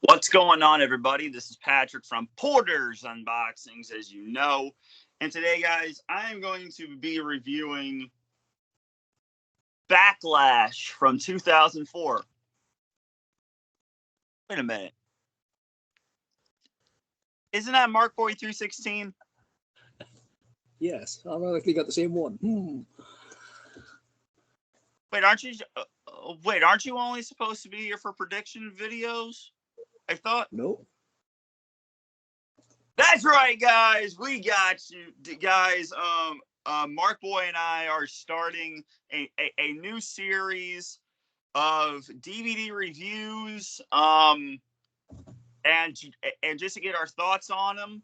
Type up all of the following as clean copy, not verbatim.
What's going on, everybody? This is Patrick from Porter's Unboxings, as you know. And today, guys, I am going to be reviewing Backlash from 2004. Wait a minute. Isn't that markboy 316? Yes, I ironically got the same one. Wait, aren't you only supposed to be here for prediction videos? I thought. Nope. That's right, guys. We got you, guys. Markboy and I are starting a new series of DVD reviews. And just to get our thoughts on them.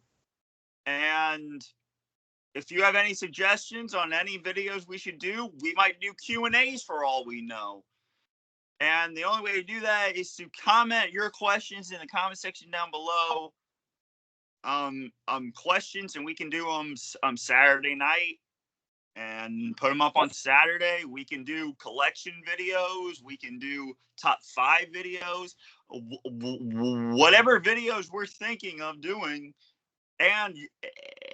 And if you have any suggestions on any videos we should do, we might do Q&As for all we know. And the only way to do that is to comment your questions in the comment section down below. Questions, and we can do them Saturday night and put them up on Saturday. We can do collection videos. We can do top 5 videos, whatever videos we're thinking of doing. And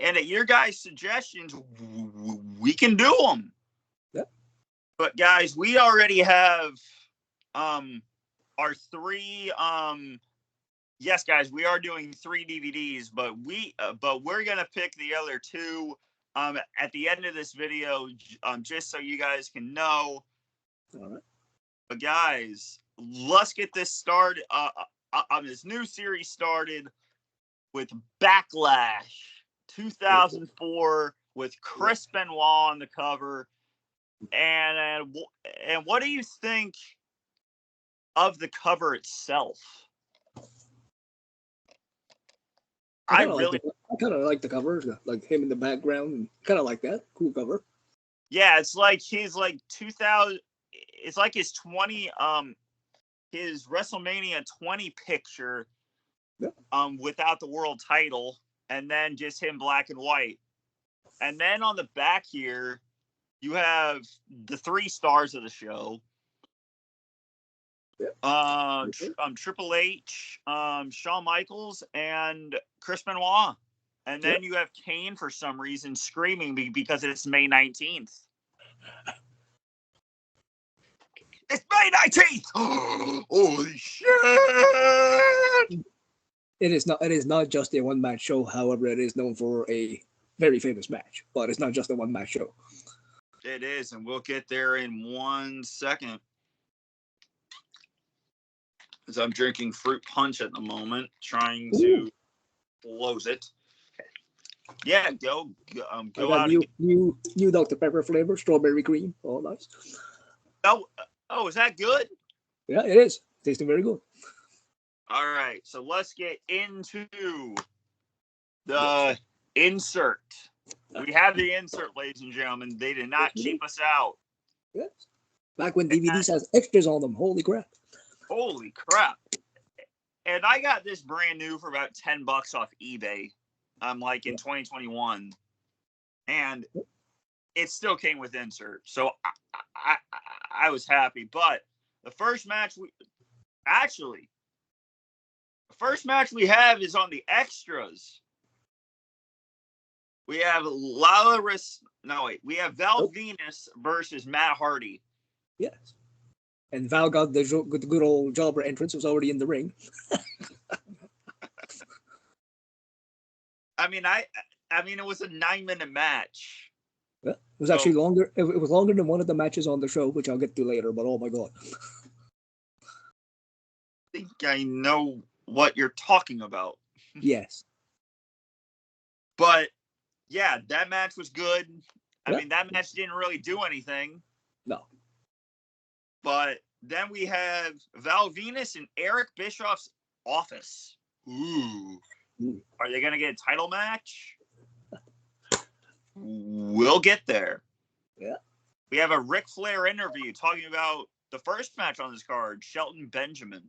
at your guys' suggestions, we can do them. Yep. But guys, we already have our 3 yes, guys, we are doing 3 DVDs, but we're gonna pick the other 2 at the end of this video, just so you guys can know. All right. But guys, let's get this started. This new series started with Backlash 2004 with Chris Benoit on the cover. And what do you think of the cover itself? I kind of like the cover, like him in the background, and kind of like that. Cool cover. Yeah, it's like his 2000. It's like his 20. His WrestleMania 20 picture. Yep. Without the world title, and then just him black and white. And then on the back here, you have the 3 stars of the show. Yep. Triple H, Shawn Michaels, and Chris Benoit. And then you have Kane for some reason screaming because it's May 19th. It's May 19th! Holy shit! It is not just a one-match show. However, it is known for a very famous match. But it's not just a one-match show. It is, and we'll get there in 1 second. As I'm drinking fruit punch at the moment, trying to close it. Yeah, go out. New Dr. Pepper flavor, strawberry cream. Oh, nice. Oh, is that good? Yeah, it is. Tasting very good. All right, so let's get into the insert. We have the insert, ladies and gentlemen. They did not cheap us out. Yes. Back when DVDs has extras on them. Holy crap. Holy crap. And I got this brand new for about $10 off eBay. Like in 2021. And it still came with insert. So I was happy. But the first match we have is on the extras. We have we have Val Venus versus Matt Hardy. Yes. And Val got the good old jobber entrance, was already in the ring. I mean, it was a 9-minute match. Yeah, it was actually longer. It was longer than one of the matches on the show, which I'll get to later. But oh my god! I think I know what you're talking about. Yes. But yeah, that match was good. I mean, that match didn't really do anything. No. But then we have Val Venus and Eric Bischoff's office. Ooh. Are they going to get a title match? We'll get there. Yeah. We have a Ric Flair interview talking about the first match on this card, Shelton Benjamin.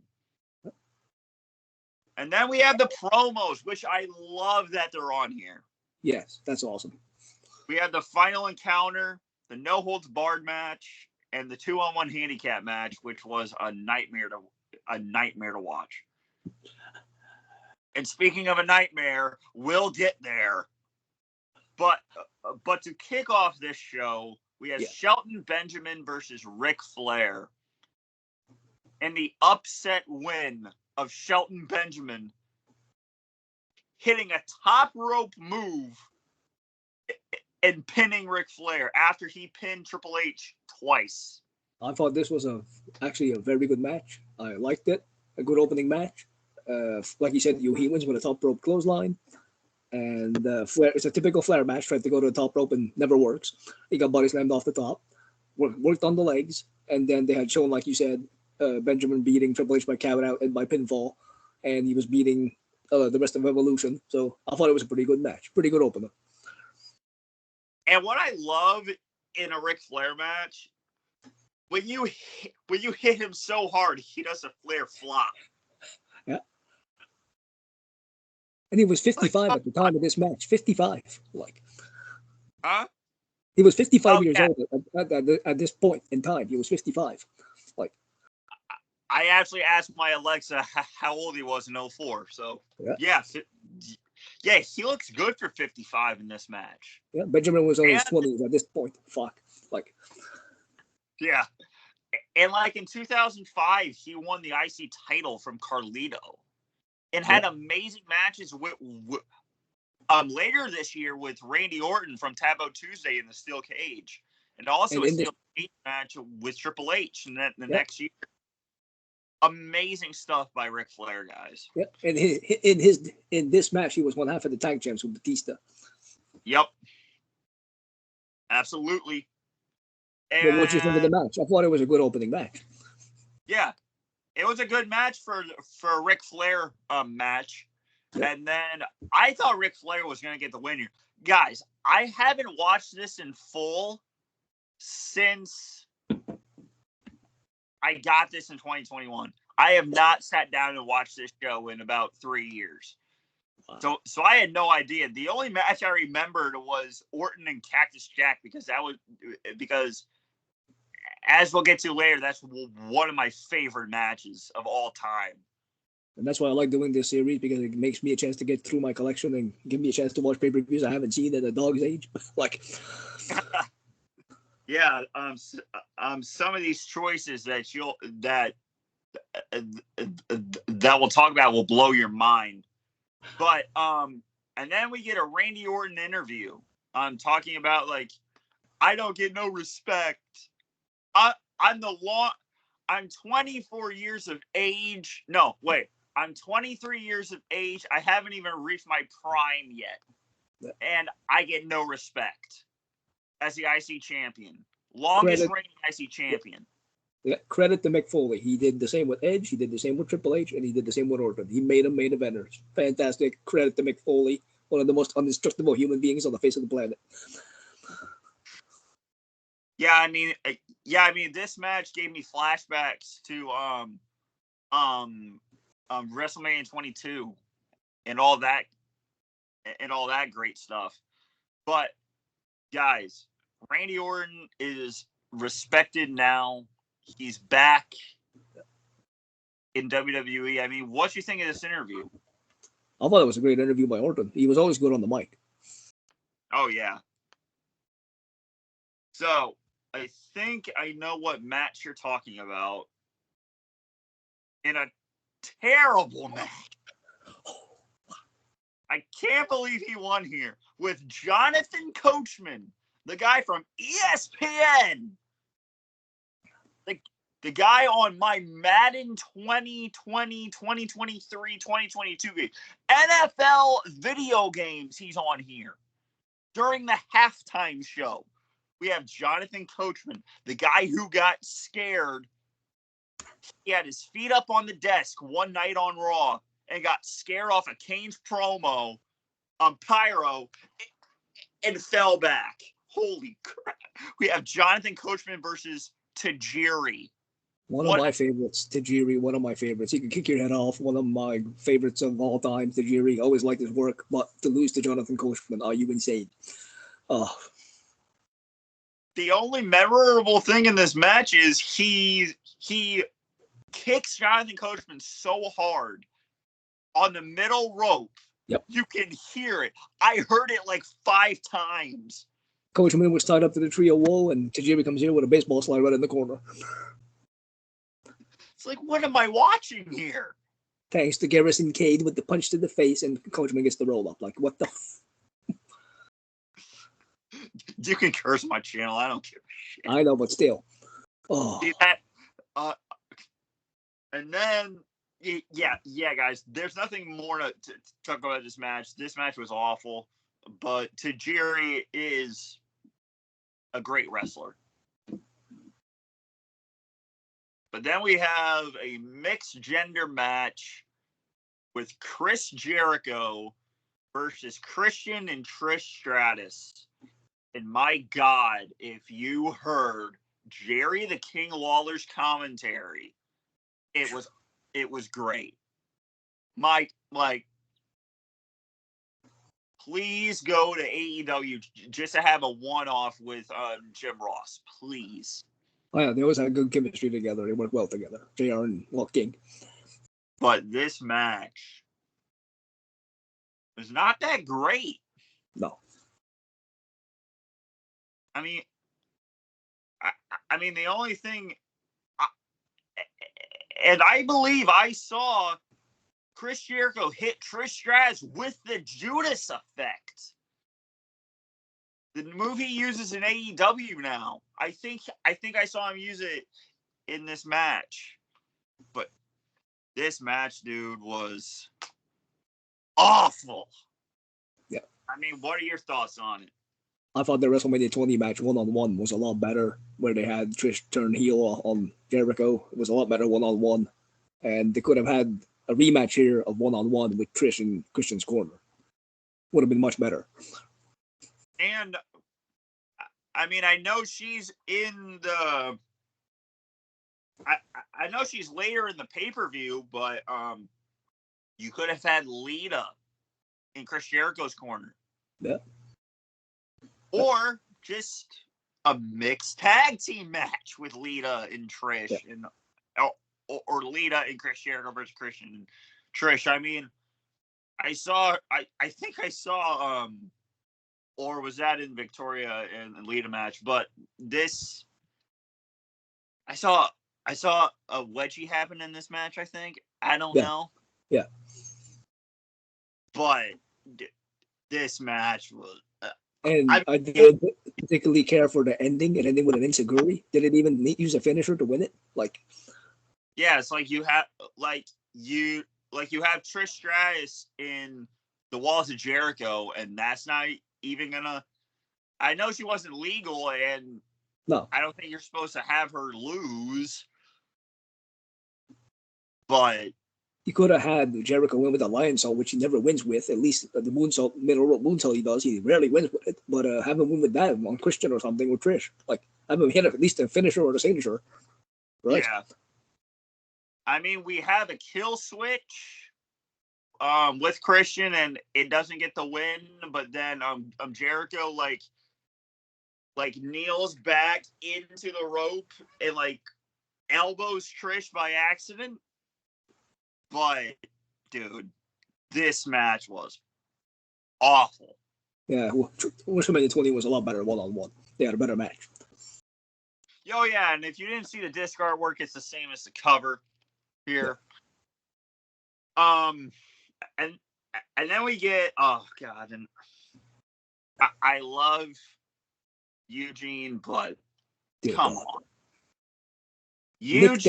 And then we have the promos, which I love that they're on here. Yes, that's awesome. We have the final encounter, the no holds barred match, and the 2-on-1 handicap match, which was a nightmare to watch. And speaking of a nightmare, we'll get there. But to kick off this show, we have Shelton Benjamin versus Ric Flair. And the upset win of Shelton Benjamin hitting a top rope move and pinning Ric Flair after he pinned Triple H twice. I thought this was actually a very good match. I liked it. A good opening match. Like you said, he wins with a top rope clothesline. And Flair, it's a typical Flair match. Tried to go to the top rope and never works. He got body slammed off the top. Worked on the legs. And then they had shown, like you said, Benjamin beating Triple H by count out and by pinfall. And he was beating the rest of Evolution. So I thought it was a pretty good match. Pretty good opener. And what I love in a Ric Flair match, when you hit him so hard, he does a Flair flop. Yeah. And he was 55 at the time of this match. 55. Huh? He was 55 years old at this point in time. He was 55. I actually asked my Alexa how old he was in 2004. So, yeah, he looks good for 55 in this match. Yeah, Benjamin was in his 20s at this point. Fuck. Yeah. And in 2005, he won the IC title from Carlito and had amazing matches with later this year with Randy Orton from Taboo Tuesday in the Steel Cage. And also a Steel Cage match with Triple H in the next year. Amazing stuff by Ric Flair, guys. Yep. And in this match, he was one half of the tag champs with Batista. Yep. Absolutely. And what did you think of the match? I thought it was a good opening match. Yeah. It was a good match for a Ric Flair match. Yep. And then I thought Ric Flair was going to get the win here. Guys, I haven't watched this in full since I got this in 2021. I have not sat down and watched this show in about 3 years. Wow. So I had no idea. The only match I remembered was Orton and Cactus Jack because as we'll get to later, that's one of my favorite matches of all time. And that's why I like doing this series because it makes me a chance to get through my collection and give me a chance to watch pay-per-views I haven't seen at a dog's age. Yeah, some of these choices that we'll talk about will blow your mind. But and then we get a Randy Orton interview. Talking about I don't get no respect. I'm 24 years of age. No, wait. I'm 23 years of age. I haven't even reached my prime yet. And I get no respect as the IC champion. Longest reigning IC champion. Yeah, credit to Mick Foley. He did the same with Edge. He did the same with Triple H. And he did the same with Orton. He made them main eventers. Fantastic. Credit to Mick Foley. One of the most indestructible human beings on the face of the planet. Yeah, I mean, this match gave me flashbacks to WrestleMania 22 and all that great stuff. But guys, Randy Orton is respected now. He's back in WWE. I mean, what you think of this interview? I thought it was a great interview by Orton. He was always good on the mic. Oh yeah. So I think I know what match you're talking about. In a terrible match. I can't believe he won here with Jonathan Coachman, the guy from ESPN. The guy on my Madden 2020, 2023, 2022 game. NFL video games he's on here. During the halftime show, we have Jonathan Coachman, the guy who got scared. He had his feet up on the desk one night on Raw and got scared off a Kane's promo on Pyro and fell back. Holy crap. We have Jonathan Coachman versus Tajiri. One of my favorites, Tajiri, one of my favorites. He can kick your head off. One of my favorites of all time, Tajiri. Always liked his work, but to lose to Jonathan Coachman, are you insane? Oh. The only memorable thing in this match is he kicks Jonathan Coachman so hard on the middle rope. Yep. You can hear it. I heard it like 5 times. Coachman was tied up to the trio wall, and Tajiri comes here with a baseball slide right in the corner. It's like, what am I watching here? Thanks to Garrison Cade with the punch to the face, and Coachman gets the roll up. Like, what the? You can curse my channel. I don't give a shit. I know, but still. Oh. See that? And then, yeah, guys. There's nothing more to talk about this match. This match was awful, but Tajiri is a great wrestler. But then we have a mixed gender match with Chris Jericho versus Christian and Trish Stratus. And my God, if you heard Jerry the King Lawler's commentary, it was great. Mike, like, please go to AEW just to have a one-off with Jim Ross, please. Oh, yeah, they always had good chemistry together. They work well together, JR and King. But this match was not that great. No. I mean, the only thing, and I believe I saw Chris Jericho hit Trish Stratus with the Judas effect. The move he uses in AEW now. I think I saw him use it in this match. But this match, dude, was awful. Yeah. I mean, what are your thoughts on it? I thought the WrestleMania 20 match one-on-one was a lot better, where they had Trish turn heel on Jericho. It was a lot better one-on-one. And they could have had a rematch here of one-on-one with Trish in Christian's corner. Would have been much better. And, I mean, I know she's in the... I know she's later in the pay-per-view, but you could have had Lita in Chris Jericho's corner. Yeah. Or just a mixed tag team match with Lita and Trish, yeah. And or Lita and Chris Jericho versus Christian and Trish. I mean, I think I saw or was that in Victoria and Lita match? But this, I saw a wedgie happen in this match. I think I don't know. Yeah. But this match was. And I didn't particularly care for the ending. It ended with an enziguri. Did it even use a finisher to win it? Like, yeah, it's like you have you have Trish Stratus in the Walls of Jericho, and that's not even gonna. I know she wasn't legal, and no, I don't think you're supposed to have her lose. But you could have had Jericho win with a Lionsault, which he never wins with. At least the moonsault, middle rope moonsault he does, he rarely wins with it. But have him win with that on Christian or something with Trish. Like, have him hit at least a finisher or the signature. Right? Yeah. I mean, we have a kill switch with Christian, and it doesn't get the win. But then Jericho like kneels back into the rope and like elbows Trish by accident. But, dude, this match was awful. Yeah, WrestleMania 20 was a lot better one-on-one. They had a better match. Oh, yeah, and if you didn't see the disc artwork, it's the same as the cover here. Yeah. And then we get, oh, God, and I love Eugene, but come on. Nick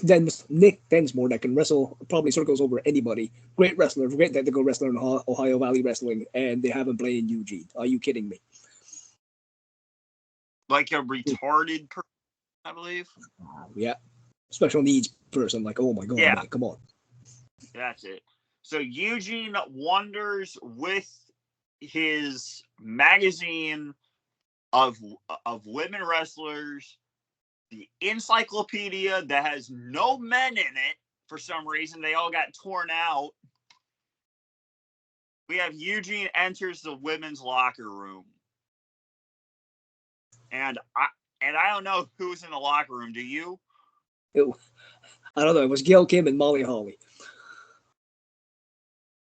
Densmore that can wrestle, probably circles over anybody. Great wrestler, great technical wrestler in Ohio Valley Wrestling, and they have him playing Eugene. Are you kidding me? Like a retarded person, I believe. Yeah. Special needs person. Like, oh my God, yeah. Man, come on. That's it. So Eugene wonders with his magazine of women wrestlers, the encyclopedia that has no men in it for some reason. They all got torn out. We have Eugene enters the women's locker room. And I don't know who's in the locker room. Do you? I don't know. It was Gail Kim and Molly Holly.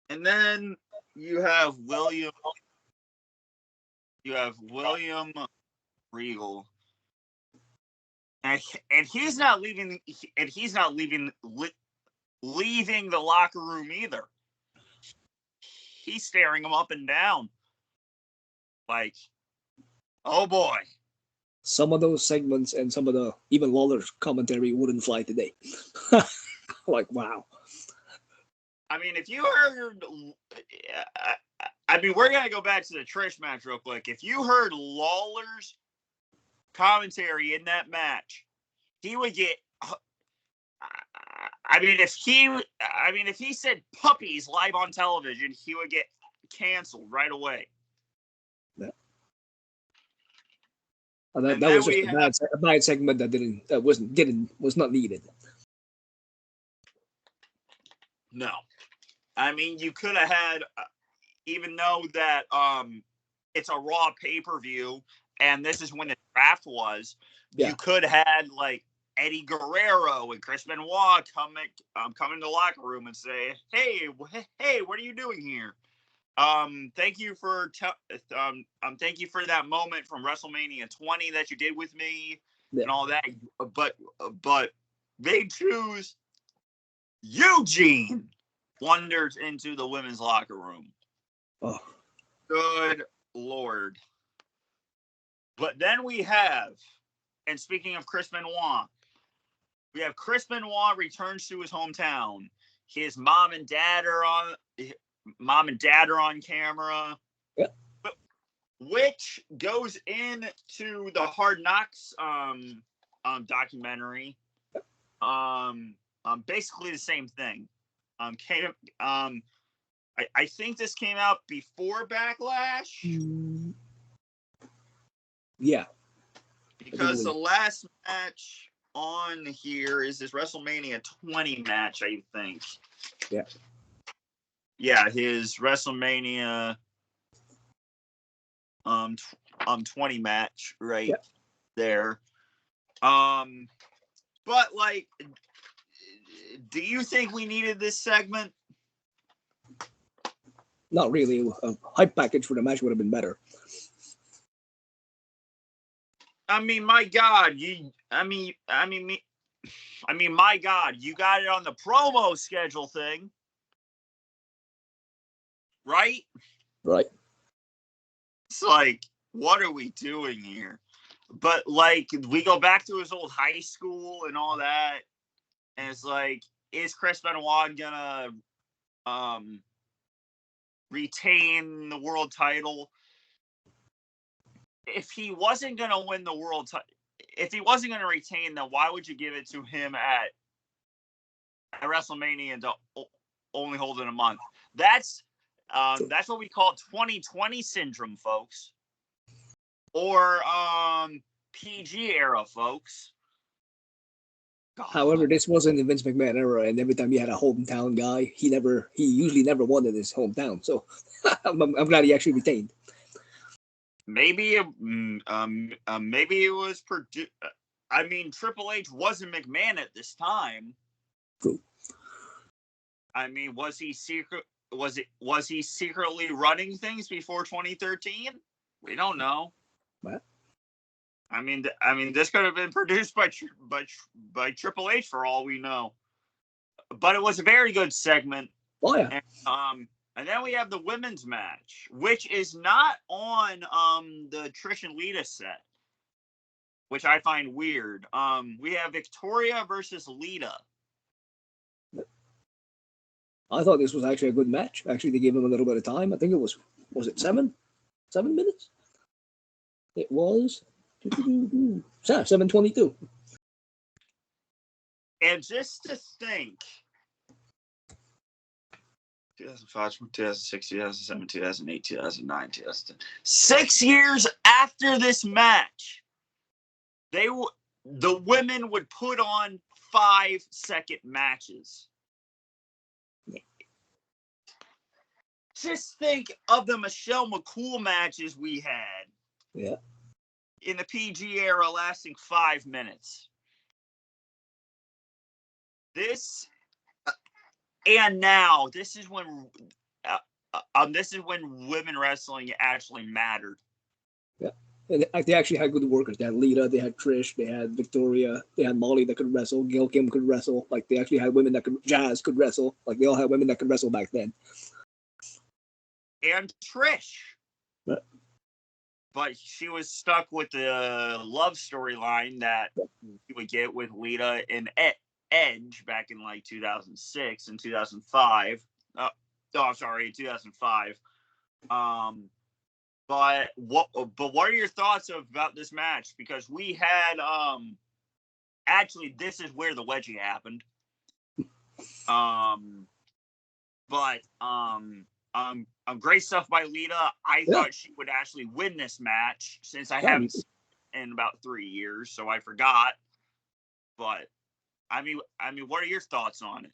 And then you have William. You have William Regal, and he's not leaving. And he's not leaving the locker room either. He's staring him up and down, like, oh boy. Some of those segments and some of the even Lawler's commentary wouldn't fly today. Like, wow. I mean, if you heard, I mean, we're gonna go back to the Trish match real quick. If you heard Lawler's commentary in that match, he would get. I mean, if he said puppies live on television, he would get canceled right away. Yeah. That was just a bad segment that was not needed. No, I mean, you could have had, even though that it's a Raw pay-per-view, and this is when the draft was, you could have had like Eddie Guerrero and Chris Benoit come in the locker room and say, hey, what are you doing here? Thank you for that moment from WrestleMania 20 that you did with me and all that. But they choose Eugene wanders into the women's locker room. Oh, good Lord. But then we have, and speaking of Chris Benoit, we have Chris Benoit returns to his hometown. His mom and dad are on camera. Yep. Which goes into the Hard Knocks documentary. Basically the same thing. I think this came out before Backlash. Yeah. Because the last match on here is this WrestleMania 20 match, I think. Yeah. Yeah, his WrestleMania 20 match right there. But like, do you think we needed this segment? Not really. A hype package for the match would have been better. I mean, my God, my God, you got it on the promo schedule thing, right? Right. It's like, what are we doing here? But like, we go back to his old high school and all that, and it's like, is Chris Benoit gonna retain the world title? If he wasn't gonna win the world title, if he wasn't gonna retain, then why would you give it to him at WrestleMania and only hold it a month? That's what we call 2020 syndrome, folks, or PG era, folks. God. However, this wasn't the Vince McMahon era, and every time you had a hometown guy, he usually never won in his hometown. So I'm glad he actually retained. Maybe it was I mean, Triple H wasn't McMahon at this time. True. I mean, was he secretly running things before 2013? We don't know. What? I mean, this could have been produced by Triple H for all we know. But it was a very good segment. Oh yeah. And then we have the women's match, which is not on the Trish and Lita set, which I find weird. We have Victoria versus Lita. I thought this was actually a good match. Actually, they gave him a little bit of time. I think it was it 7 minutes? It was 7:22. And just to think, 2005, 2006, 2007, 2008, 2009, 2010. 6 years after this match, the women would put on 5-second matches. Just think of the Michelle McCool matches we had. Yeah. In the PG era, lasting 5 minutes. And now, this is when, this is when women wrestling actually mattered. Yeah. And they actually had good workers. They had Lita, they had Trish, they had Victoria, they had Molly that could wrestle, Gail Kim could wrestle. Like they actually had women that could, Jazz could wrestle. Like they all had women that could wrestle back then. And Trish. Right. But she was stuck with the love storyline that you would get with Lita and Edge back in like 2006 and 2005. Sorry, 2005. But what are your thoughts about this match? Because we had actually this is where the wedgie happened. Great stuff by Lita. I thought she would actually win this match since I haven't seen it in about 3 years, so I forgot. But I mean, what are your thoughts on it?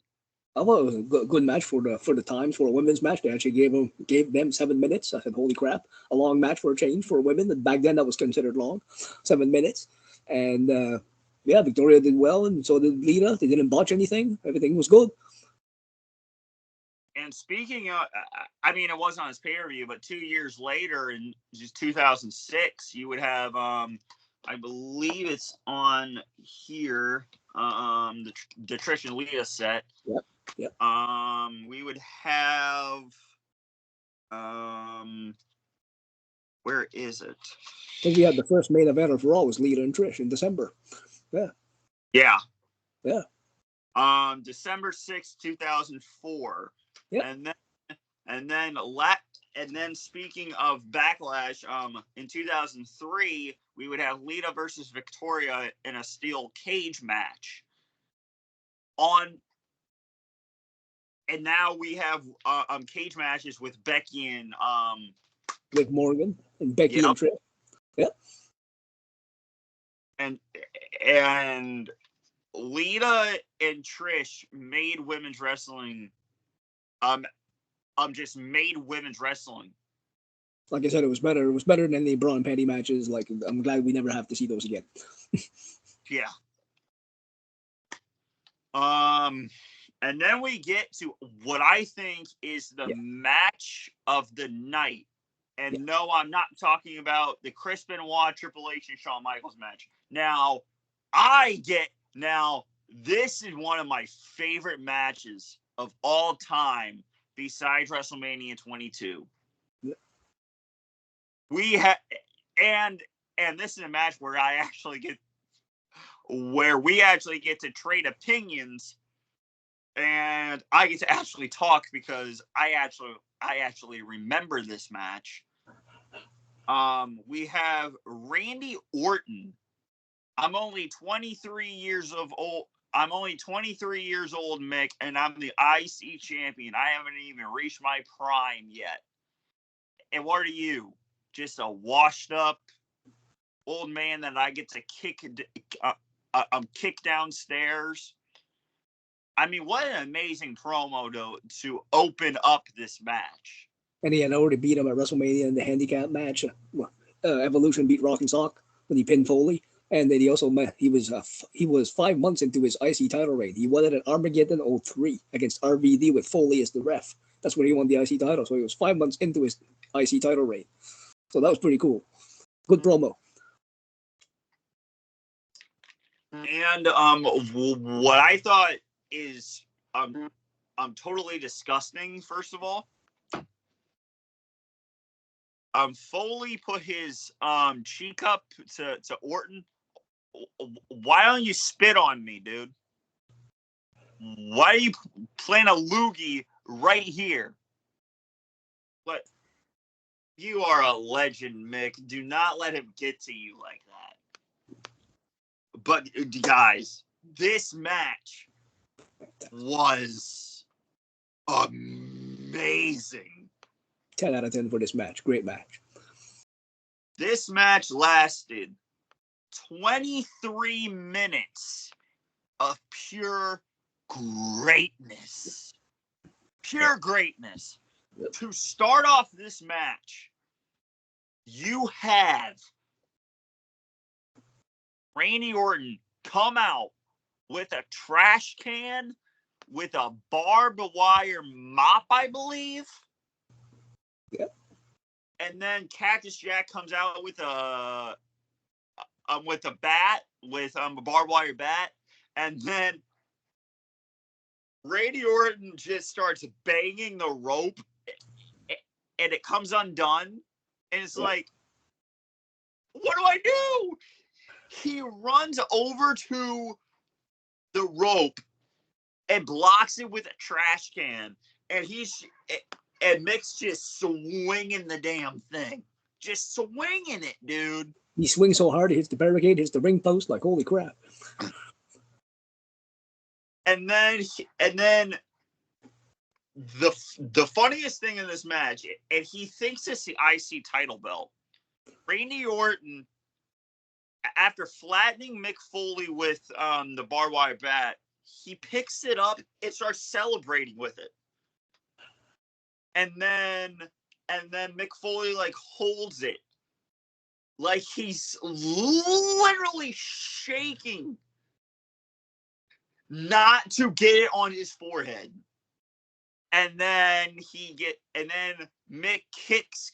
I thought it was a good match for the times for a women's match. They actually gave them 7 minutes. I said, holy crap, a long match for a change for women. And back then that was considered long, 7 minutes. And Victoria did well, and so did Lita. They didn't botch anything. Everything was good. And speaking of, I mean, it wasn't on his pay-per-view, but 2 years later, in just 2006, you would have, I believe it's on here, the Trish and Lita set. Yep. We would have, where is it? I think we had the first main event of Raw was Lita and Trish in December. Yeah. December 6th, 2004. Yep. And then speaking of Backlash, in 2003, we would have Lita versus Victoria in a steel cage match. And now we have cage matches with Becky and Liv Morgan and Becky and Trish. Yep. And Lita and Trish made women's wrestling just made women's wrestling. Like I said, it was better. It was better than the bra and panty matches. Like, I'm glad we never have to see those again. Yeah. And then we get to what I think is the match of the night. And no, I'm not talking about the Chris Benoit, Triple H, and Shawn Michaels match. Now, this is one of my favorite matches of all time besides WrestleMania 22. Yeah. We have, and this is a match where we actually get to trade opinions, and I get to actually talk because I actually remember this match. We have Randy Orton. I'm only 23 years old, Mick, and I'm the IC champion. I haven't even reached my prime yet. And what are you? Just a washed up old man that I get to kick downstairs? I mean, what an amazing promo to open up this match. And he had already beat him at WrestleMania in the handicap match. Evolution beat Rock and Sock when he pinned Foley. And then he was 5 months into his IC title reign. He won it at Armageddon 03 against RVD with Foley as the ref. That's when he won the IC title. So he was 5 months into his IC title reign. So that was pretty cool. Good promo. And what I thought is totally disgusting, first of all. Foley put his cheek up to Orton. Why don't you spit on me, dude? Why are you playing a loogie right here? But you are a legend, Mick. Do not let him get to you like that. But guys, this match was amazing. 10 out of 10 for this match. Great match. This match lasted 23 minutes of pure greatness. Pure greatness. Yep. To start off this match, you have Randy Orton come out with a trash can with a barbed wire mop, I believe. Yeah. And then Cactus Jack comes out with a bat, with a barbed wire bat, and then Randy Orton just starts banging the rope, and it comes undone, and it's like, what do I do? He runs over to the rope and blocks it with a trash can, and Mick's just swinging the damn thing, just swinging it, dude. He swings so hard, he hits the barricade, hits the ring post, like holy crap. And then the funniest thing in this match, and he thinks it's the IC title belt. Randy Orton, after flattening Mick Foley with the barbed wire bat, he picks it up and starts celebrating with it. And then Mick Foley like holds it like he's literally shaking not to get it on his forehead. And then Mick kicks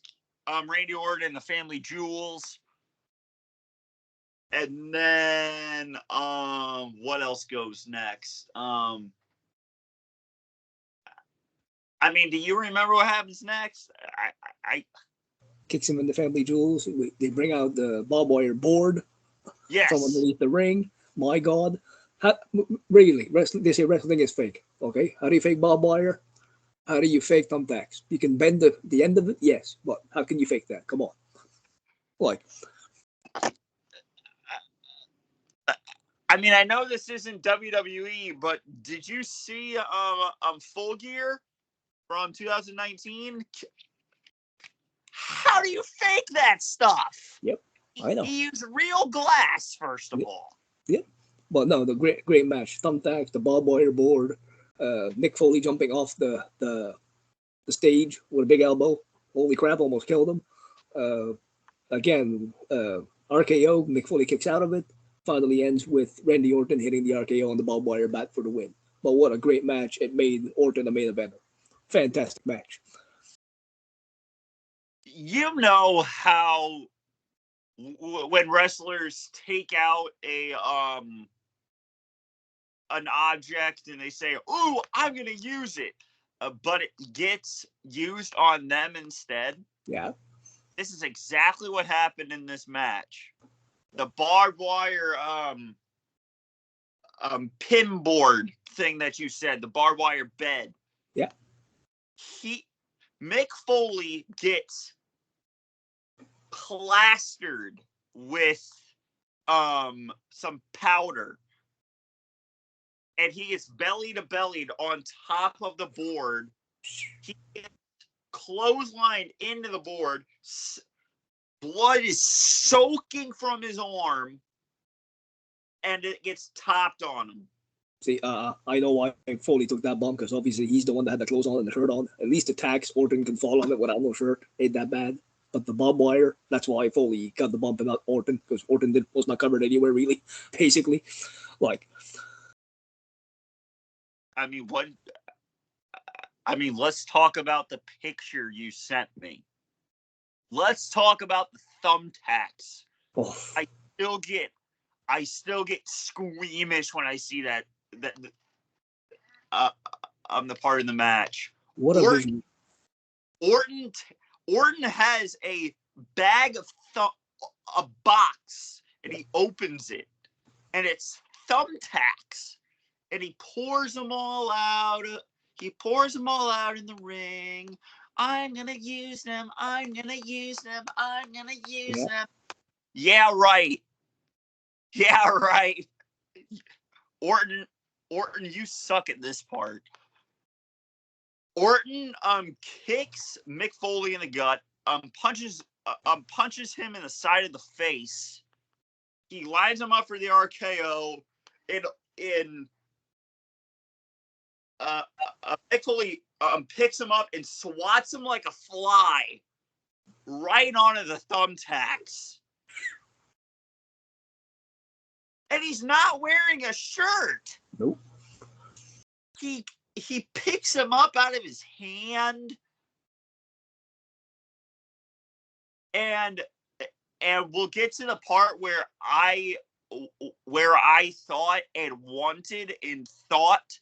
Randy Orton in the family jewels. And then what else goes next? I mean, do you remember what happens next? I Kicks him in the family jewels. They bring out the barbed wire board from underneath the ring. My God. Really, wrestling, they say wrestling is fake. Okay, how do you fake barbed wire? How do you fake thumbtacks? You can bend the end of it, yes, but how can you fake that? Come on. Like, I mean, I know this isn't WWE, but did you see Full Gear from 2019? How do you fake that stuff? Yep, I know. He used real glass, first of all. Yep. But no, the great match. Thumbtacks, the barbed wire board, Mick Foley jumping off the stage with a big elbow. Holy crap, almost killed him. Again, RKO, Mick Foley kicks out of it. Finally ends with Randy Orton hitting the RKO on the barbed wire bat for the win. But what a great match. It made Orton a main eventer. Fantastic match. You know how when wrestlers take out an object and they say, "Ooh, I'm gonna use it," but it gets used on them instead. Yeah. This is exactly what happened in this match. The barbed wire pin board thing that you said, the barbed wire bed. Yeah. Mick Foley gets plastered with some powder, and he gets belly to bellied on top of the board. He gets clotheslined into the board. Blood is soaking from his arm, and it gets topped on him. See, I know why Foley took that bump, because obviously he's the one that had the clothes on and the shirt on. At least the tax, Orton can fall on it without no shirt. Ain't that bad. But the barbed wire, that's why Foley got the bump and not Orton, because Orton was not covered anywhere, really, basically. Like, I mean, let's talk about the picture you sent me. Let's talk about the thumbtacks. Oh. I still get squeamish when I see that the part of the match. What a vision. Orton has a bag of a box, and he opens it, and it's thumbtacks, and he pours them all out. He pours them all out in the ring. I'm gonna use them. I'm gonna use them. I'm gonna use them. Yeah, right. Yeah, right. Orton, you suck at this part. Orton kicks Mick Foley in the gut, punches him in the side of the face. He lines him up for the RKO. Mick Foley picks him up and swats him like a fly right onto the thumbtacks. And he's not wearing a shirt. Nope. He picks him up out of his hand. and we'll get to the part where I thought and wanted and thought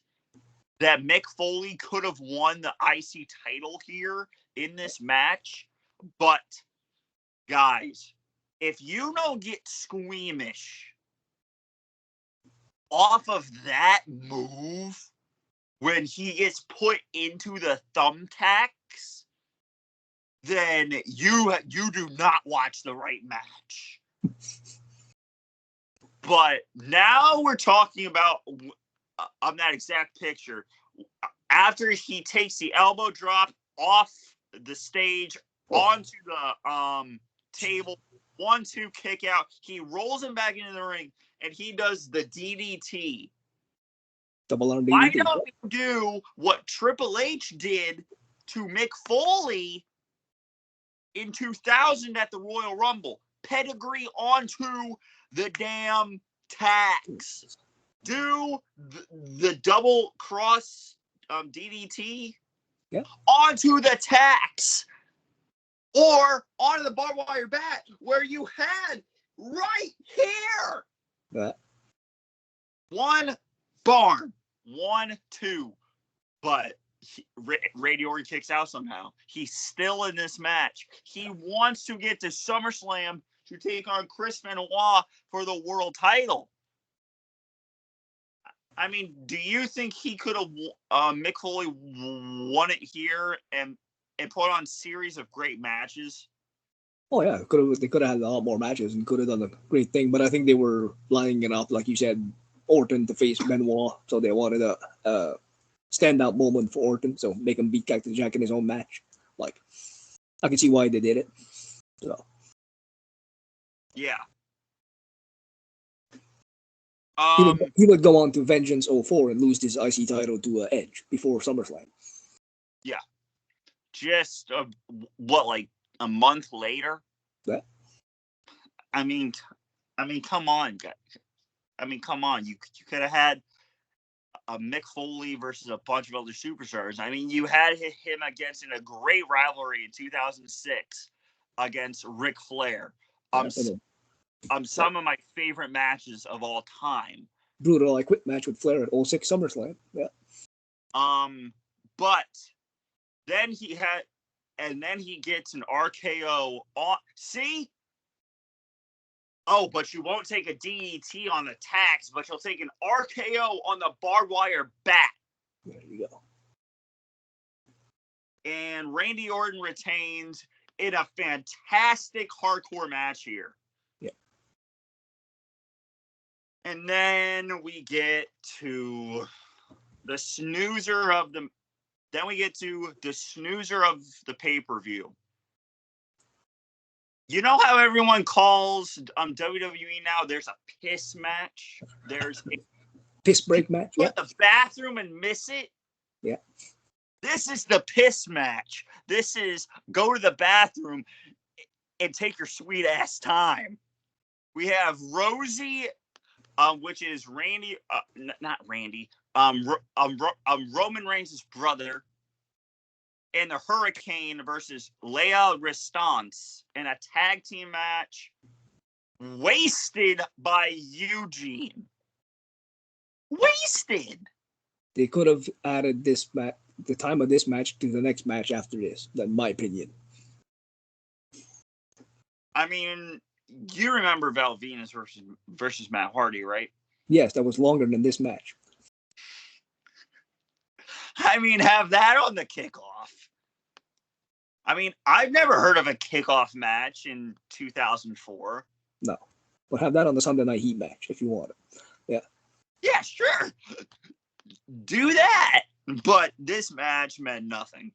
that Mick Foley could have won the IC title here in this match. But, guys, if you don't get squeamish off of that move when he gets put into the thumbtacks, then you do not watch the right match. But now we're talking about that exact picture. After he takes the elbow drop off the stage onto the table, 1-2 kick out, he rolls him back into the ring, and he does the DDT. Double arm DDT. Why don't you do what Triple H did to Mick Foley in 2000 at the Royal Rumble? Pedigree onto the damn tacks. Do the double cross DDT onto the tacks, or onto the barbed wire bat where you had right here. One barn, 1-2, but Randy Orton kicks out somehow. He's still in this match. He wants to get to SummerSlam to take on Chris Benoit for the world title. I mean, do you think he could have Mick Foley won it here and put on a series of great matches? Oh yeah, they could have had a lot more matches and could have done a great thing. But I think they were lining it up, like you said, Orton to face Benoit, so they wanted a standout moment for Orton, so make him beat Cactus Jack in his own match. Like, I can see why they did it. So yeah. He would go on to Vengeance 04 and lose his IC title to Edge before SummerSlam. Yeah. Just, like a month later? Yeah. I mean, come on, guys. I mean, come on. You could have had a Mick Foley versus a bunch of other superstars. I mean, you had him against in a great rivalry in 2006 against Ric Flair. Some of my favorite matches of all time. Brutal I Quit match with Flair at 06 SummerSlam. Yeah. But then he gets an RKO on. See? Oh, but you won't take a DDT on the tacks, but you'll take an RKO on the barbed wire bat. There you go. And Randy Orton retains in a fantastic hardcore match here. Yeah. And then we get to the snoozer of the pay-per-view. You know how everyone calls WWE now? There's a piss match. There's a piss break match. Go to the bathroom and miss it. Yeah. This is the piss match. This is go to the bathroom and take your sweet ass time. We have Rosie, which is Randy, not Randy, Roman Reigns' brother, and the Hurricane versus Leia Restance in a tag team match wasted by Eugene. Wasted. They could have added this match, the time of this match, to the next match after this, in my opinion. I mean, you remember Val Venus versus Matt Hardy, right? Yes, that was longer than this match. I mean, have that on the kickoff. I mean, I've never heard of a kickoff match in 2004. No. But have that on the Sunday Night Heat match if you want it. Yeah. Yeah, sure. Do that. But this match meant nothing.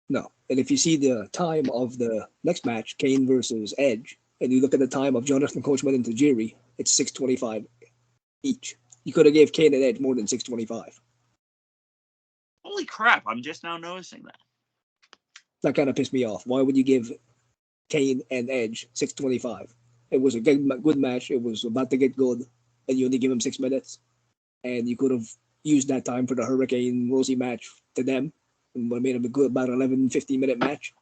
No. And if you see the time of the next match, Kane versus Edge, and you look at the time of Jonathan Coachman and Tajiri, it's 6:25 each. You could have gave Kane and Edge more than 6:25. Holy crap, I'm just now noticing that. That kind of pissed me off. Why would you give Kane and Edge 6:25? It was a good match. It was about to get good, and you only give him 6 minutes. And you could have used that time for the Hurricane Rosie match to them, and would have made them a good about 11, 15-minute match.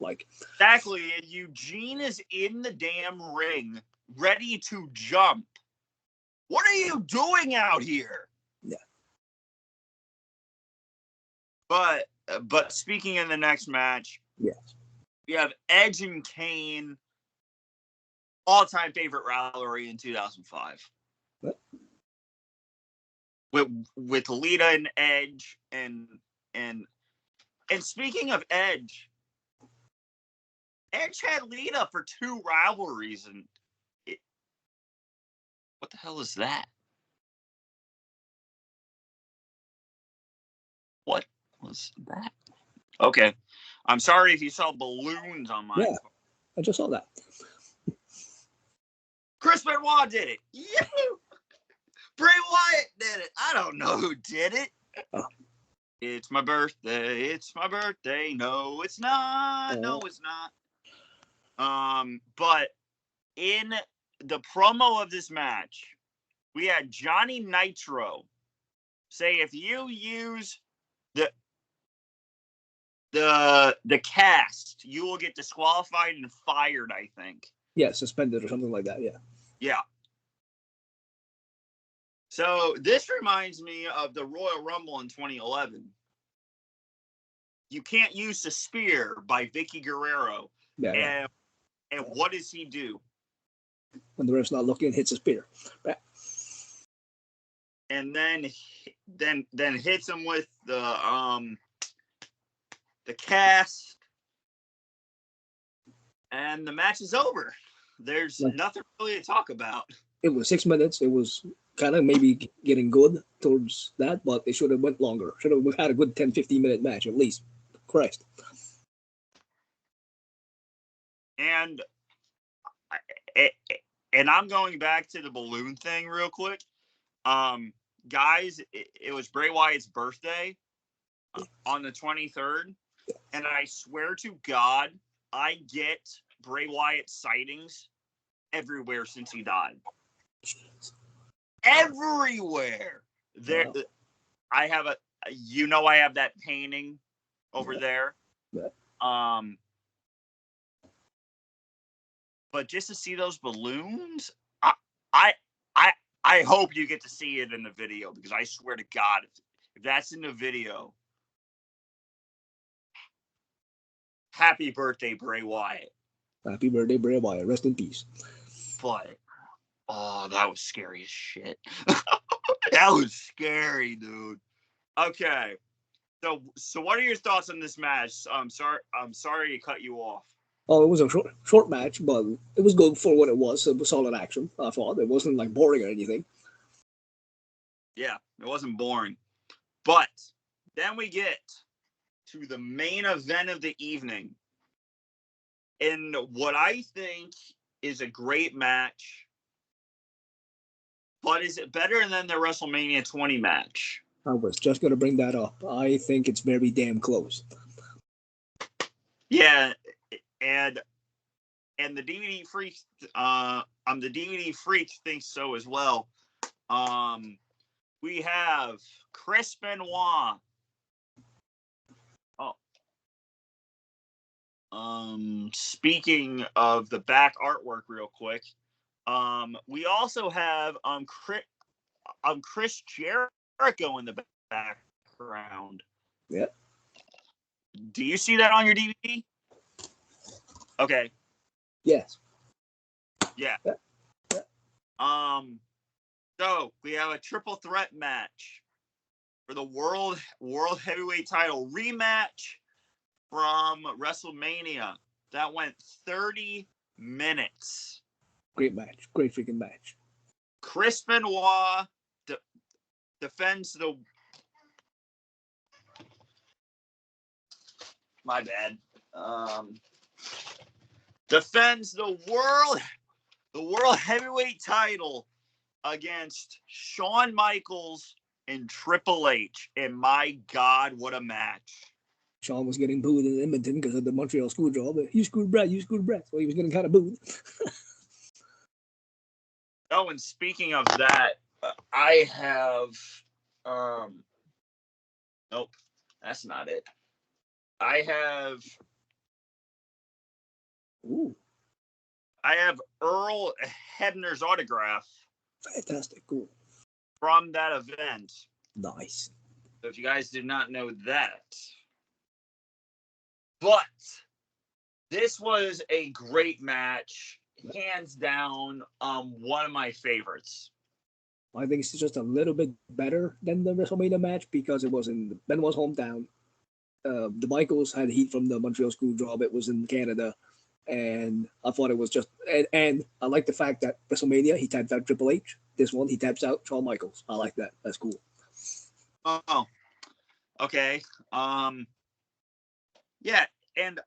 Like, exactly. And Eugene is in the damn ring, ready to jump. What are you doing out here? yeah. But speaking in the next match, Yes. we have Edge and Kane, all-time favorite rivalry in 2005. What? With Lita and Edge and speaking of Edge had Lita for 2 rivalries, and what the hell is that? What was that? Okay. I'm sorry if you saw balloons on my Yeah, I just saw that. Chris Benoit did it. Yoo-hoo! Bray Wyatt did it. I don't know who did it. Oh. It's my birthday. It's my birthday. No, it's not. No, it's not. But in the promo of this match, we had Johnny Nitro say if you use the cast, you will get disqualified and fired, I think. Yeah, suspended or something like that, yeah. Yeah. So this reminds me of the Royal Rumble in 2011. You can't use the spear by Vicky Guerrero. Yeah, and what does he do? When the ref's not looking, hits a spear. Right. And then hits him with the cast, and the match is over. There's nothing really to talk about. It was 6 minutes. It was kind of maybe getting good towards that, but they should have went longer. Should have had a good 10, 15-minute match at least. Christ. And I'm going back to the balloon thing real quick. Guys, it was Bray Wyatt's birthday on the 23rd, and I swear to God, I get Bray Wyatt sightings everywhere since he died. Everywhere. There, wow. I have I have that painting over there. Yeah. But just to see those balloons, I hope you get to see it in the video, because I swear to God, if that's in the video, happy birthday, Bray Wyatt. Happy birthday, Bray Wyatt. Rest in peace. But, oh, that was scary as shit. That was scary, dude. Okay. So what are your thoughts on this match? I'm sorry to cut you off. Oh, it was a short match, but it was good for what it was. It was solid action, I thought. It wasn't like boring or anything. Yeah, it wasn't boring. But then we get to the main event of the evening, in what I think is a great match. But is it better than the WrestleMania 20 match? I was just going to bring that up. I think it's very damn close. Yeah, and the DVD freak, the DVD freak thinks so as well. We have Chris Benoit. Speaking of the back artwork, real quick, we also have Chris Jericho in the background. Yeah. Do you see that on your DVD? Okay. Yes. Yeah. So we have a triple threat match for the world heavyweight title rematch from WrestleMania. That went 30 minutes. Great match. Great freaking match. Chris Benoit defends the... My bad. Defends the world heavyweight title against Shawn Michaels and Triple H. And my God, what a match. Shawn was getting booed in Edmonton because of the Montreal Screwjob. But you screwed Brett. So he was getting kind of booed. Oh, and speaking of that, I have... nope, that's not it. I have Ooh, I have Earl Hebner's autograph fantastic. Cool. from that event. Nice. So if you guys did not know that. But this was a great match. Hands down, one of my favorites. I think it's just a little bit better than the WrestleMania match because it was in Benoit's hometown. The Michaels had heat from the Montreal Screwjob. It was in Canada. And I thought it was just, and I like the fact that WrestleMania, he taps out Triple H. This one, he taps out Shawn Michaels. I like that. That's cool. Oh, okay. Yeah, and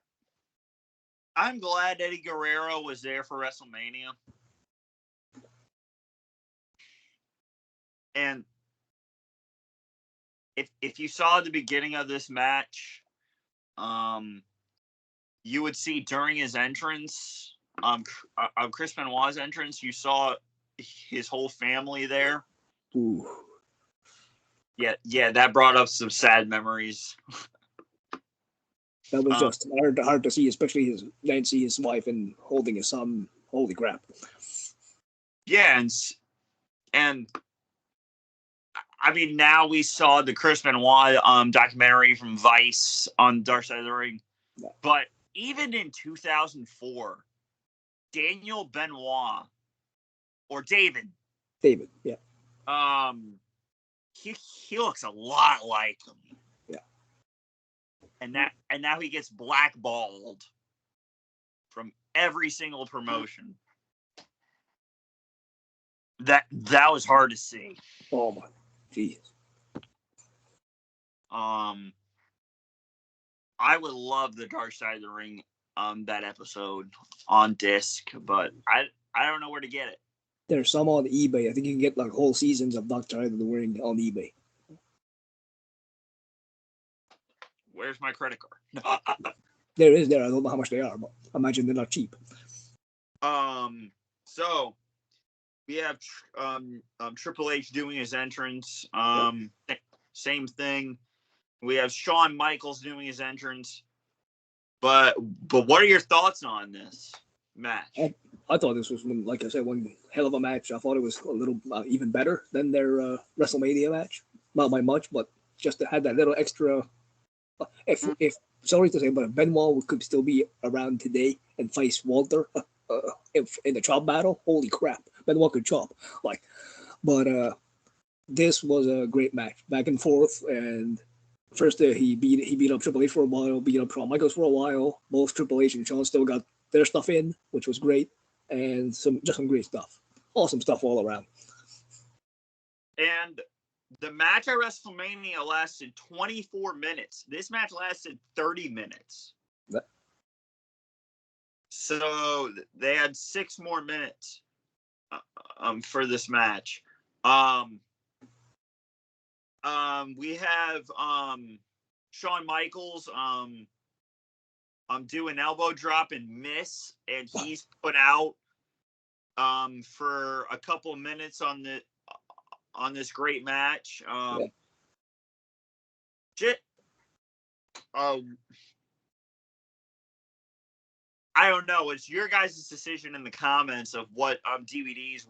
I'm glad Eddie Guerrero was there for WrestleMania. And if you saw the beginning of this match, you would see during his entrance, Chris Benoit's entrance, you saw his whole family there. Ooh. Yeah, that brought up some sad memories. That was just hard to see, especially his Nancy, his wife, and holding his son. Holy crap! Yeah, and I mean, now we saw the Chris Benoit documentary from Vice on Dark Side of the Ring, Yeah. but even in 2004, Daniel Benoit or David, yeah, he looks a lot like him. Yeah. And now he gets blackballed from every single promotion. That was hard to see. Oh my, jeez. I would love the Dark Side of the Ring that episode on disc, but I don't know where to get it. There's some on eBay. I think you can get like whole seasons of Dark Side of the Ring on eBay. Where's my credit card? There. I don't know how much they are, but I imagine they're not cheap. So we have Triple H doing his entrance. Same thing. We have Shawn Michaels doing his entrance. But what are your thoughts on this match? I thought this was, like I said, one hell of a match. I thought it was a little even better than their WrestleMania match. Not by much, but just had that little extra. If sorry to say, but if Benoit could still be around today and face Walter in the chop battle, holy crap, Benoit could chop. But this was a great match, back and forth, and first he beat up Triple H for a while, beat up Shawn Michaels for a while. Both Triple H and Shawn still got their stuff in, which was great, and some great stuff, awesome stuff all around. And the match at WrestleMania lasted 24 minutes. This match lasted 30 minutes. What? So they had 6 more minutes for this match. We have Shawn Michaels do an elbow drop and miss, and he's put out for a couple of minutes on this great match. I don't know. It's your guys' decision in the comments of what DVDs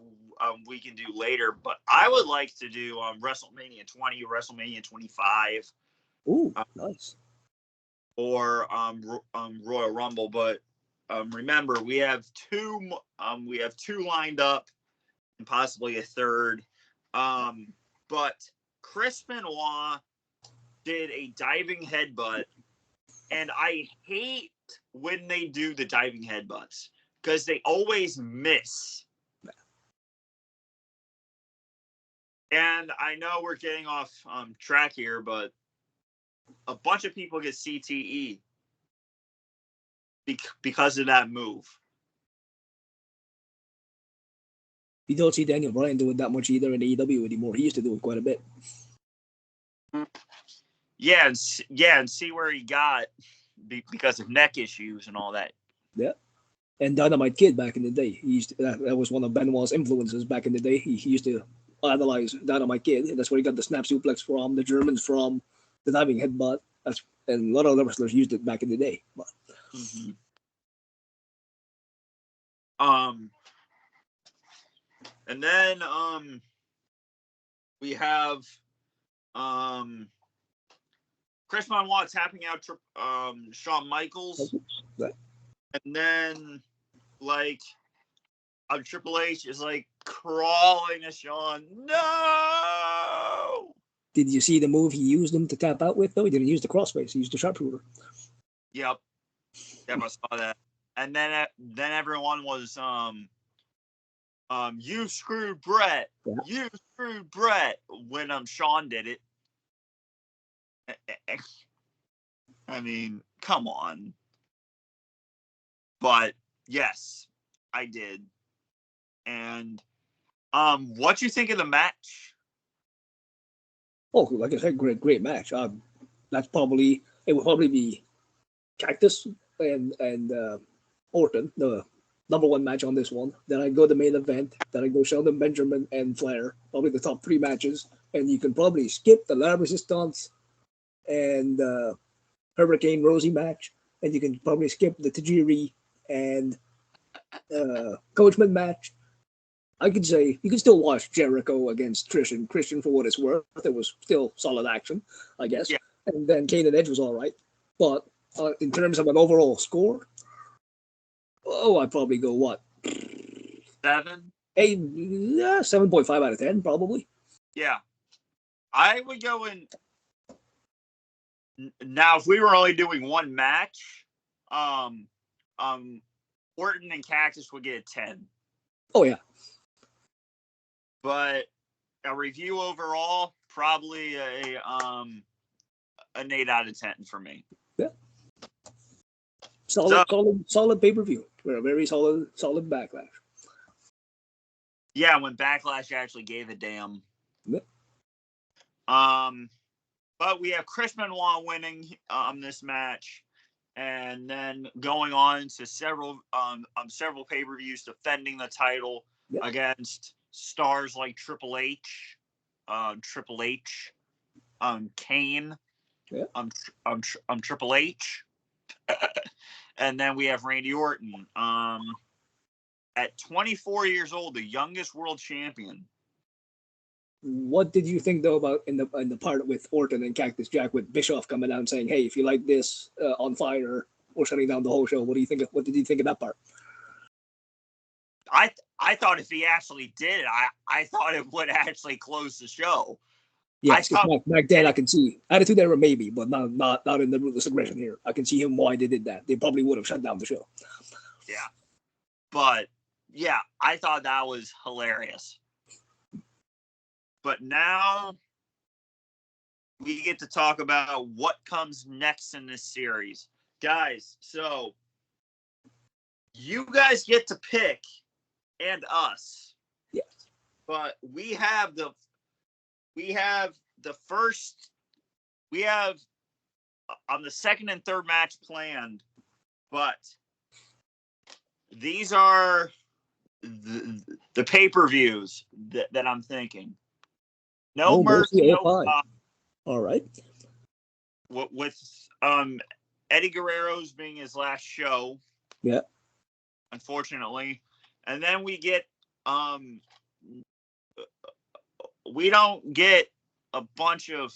we can do later. But I would like to do WrestleMania 20 or WrestleMania 25. Ooh, nice. Or Royal Rumble. But remember, we have two lined up and possibly a third. But Chris Benoit did a diving headbutt, and I hate when they do the diving headbutts because they always miss. And I know we're getting off track here, but a bunch of people get CTE because of that move. You don't see Daniel Bryan do it that much either in AEW anymore. He used to do it quite a bit. Yeah, and see where he got because of neck issues and all that. Yeah, and Dynamite Kid back in the day. He used to, that was one of Benoit's influences back in the day. He used to idolize Dynamite Kid, and that's where he got the snap suplex from, the Germans from, the diving headbutt. And a lot of other wrestlers used it back in the day. But And then we have Chris Benoit tapping out Shawn Michaels. And then like Triple H is like crawling to Shawn. No. Did you see the move he used him to tap out with? No, he didn't use the crossface. He used the sharpshooter. Yep, I saw that. And then everyone was you screwed Brett. Yeah. You screwed Brett when Shawn did it. I mean, come on. But yes, I did. And what you think of the match? Oh, like I said, great match. It would probably be Cactus and Orton, the number one match on this one. Then I go the main event. Then I go Sheldon Benjamin and Flair. Probably the top 3 matches. And you can probably skip the La Resistance and Hurricane Rosie match. And you can probably skip the Tajiri and Coachman match. I could say you can still watch Jericho against Christian for what it's worth. It was still solid action, I guess. Yeah. And then Kane and Edge was all right. But in terms of an overall score, I'd probably go what? 7? 8, 7.5 out of 10, probably. Yeah. I would go in. Now, if we were only doing one match, Orton and Cactus would get a 10. Oh, yeah. But a review overall, probably an 8 out of 10 for me. Yeah. Solid pay-per-view. A very solid Backlash. Yeah, when Backlash actually gave a damn. Yeah. But we have Chris Benoit winning this match, and then going on to several pay-per-views defending the title against stars like Triple H, Kane, Triple H, and then we have Randy Orton. At 24 years old, the youngest world champion. What did you think though about in the part with Orton and Cactus Jack with Bischoff coming out and saying, "Hey, if you like this on fire or shutting down the whole show," what do you think? What did you think of that part? I thought if he actually did it, I thought it would actually close the show. Yes, back then I can see Attitude Era maybe, but not in the Ruthless Aggression here. I can see him why they did that. They probably would have shut down the show. Yeah, but yeah, I thought that was hilarious. But now we get to talk about what comes next in this series, guys. So you guys get to pick. And us. Yes. But we have the second and third match planned, but these are the pay-per-views that I'm thinking. No Mercy, no all right. With Eddie Guerrero's being his last show. Yeah. Unfortunately. And then we get, we don't get a bunch of,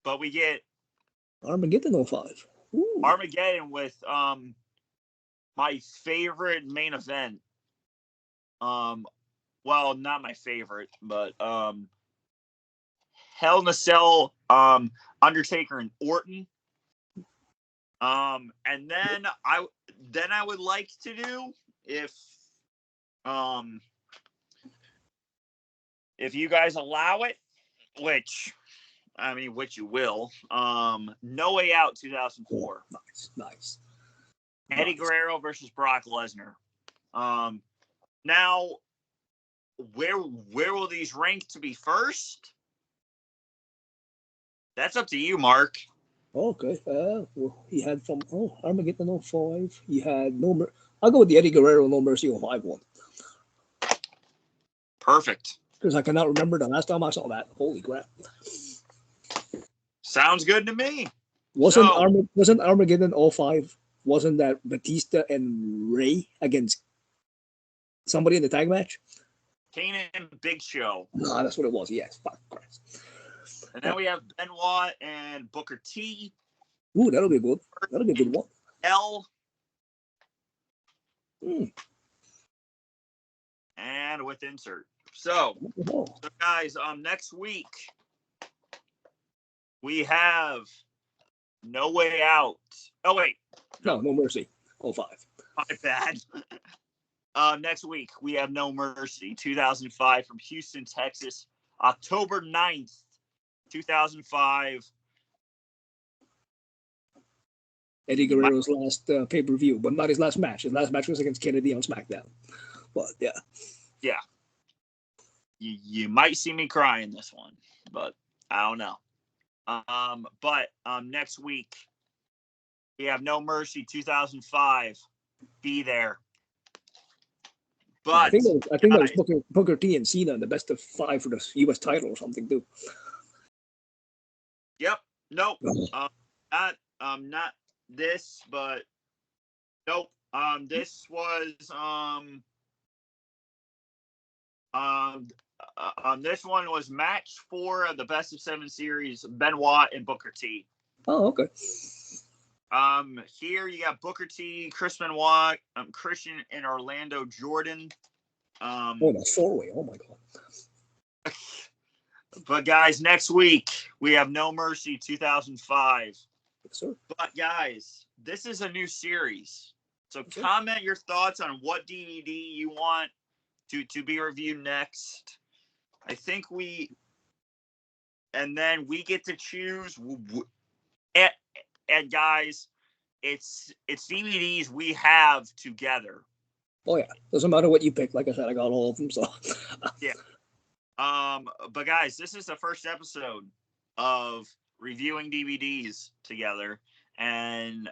but we get Armageddon 05. Ooh. Armageddon with my favorite main event. Well, not my favorite, but Hell in a Cell, Undertaker and Orton. And then I would like to do if you guys allow it, which you will, No Way Out 2004. Nice. Eddie Guerrero versus Brock Lesnar. Now, where will these rank to be first? That's up to you, Mark. Okay. Well, he had from Armageddon 05. He had I'll go with the Eddie Guerrero No Mercy 05 one. Perfect. Because I cannot remember the last time I saw that. Holy crap. Sounds good to me. Wasn't Armageddon 05? Wasn't that Batista and Ray against Somebody in the tag match? Kane and Big Show. No, that's what it was. Yes. Fuck Christ. And then we have Benoit and Booker T. Ooh, that'll be good. That'll be a good one. L. Mm. And with insert. So guys, next week we have No Way Out. Oh wait, no Mercy. 05. My bad. Next week we have No Mercy, 2005 from Houston, Texas, October 9th, 2005. Eddie Guerrero's last pay-per-view, but not his last match. His last match was against Kennedy on SmackDown. But yeah. Yeah. You might see me cry in this one, but I don't know. But next week we have No Mercy 2005. Be there. But I think that was Booker T and Cena in the best of 5 for the U.S. title or something too. Yep. Nope. Not this, but nope. This was this one was match 4 of the best of 7 series, Benoit and Booker T. Oh, okay. Here you got Booker T, Chris Benoit, Christian and Orlando Jordan. That's 4-way. Oh my god. But guys, next week we have No Mercy 2005. Yes, sir. But guys, this is a new series. So Okay. comment your thoughts on what DVD you want to be reviewed next. I think and then we get to choose. And guys, it's DVDs we have together. Oh yeah, doesn't matter what you pick. Like I said, I got all of them. So yeah. But guys, this is the first episode of reviewing DVDs together and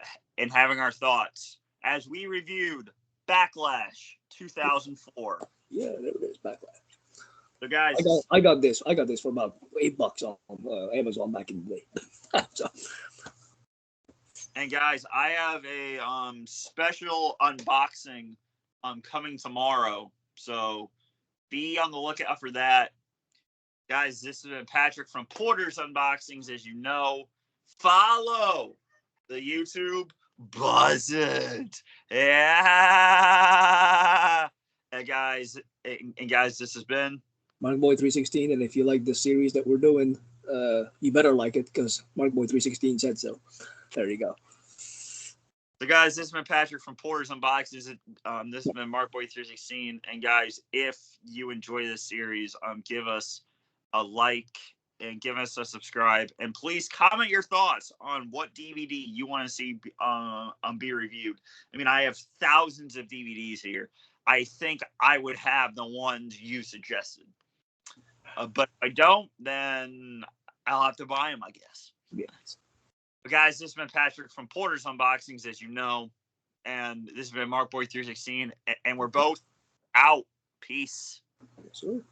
having our thoughts as we reviewed Backlash 2004. Yeah, there it is, Backlash. So guys, I got this for about $8 on Amazon back in the day. So. And guys, I have a special unboxing coming tomorrow, so be on the lookout for that. Guys, this has been Patrick from Porter's Unboxings. As you know, follow the YouTube, buzz it, yeah. And guys, this has been markboy 316, and if you like the series that we're doing, you better like it because markboy 316 said so. There you go. So guys, this has been Patrick from Porter's Unboxings. This has been markboy 316. And guys, if you enjoy this series, give us a like and give us a subscribe. And please comment your thoughts on what DVD you want to see be reviewed. I mean, I have thousands of DVDs here. I think I would have the ones you suggested. But if I don't, then I'll have to buy them, I guess. Yes. But guys, this has been Patrick from Porter's Unboxings, as you know. And this has been markboy 316. And we're both out. Peace. Yes, sir.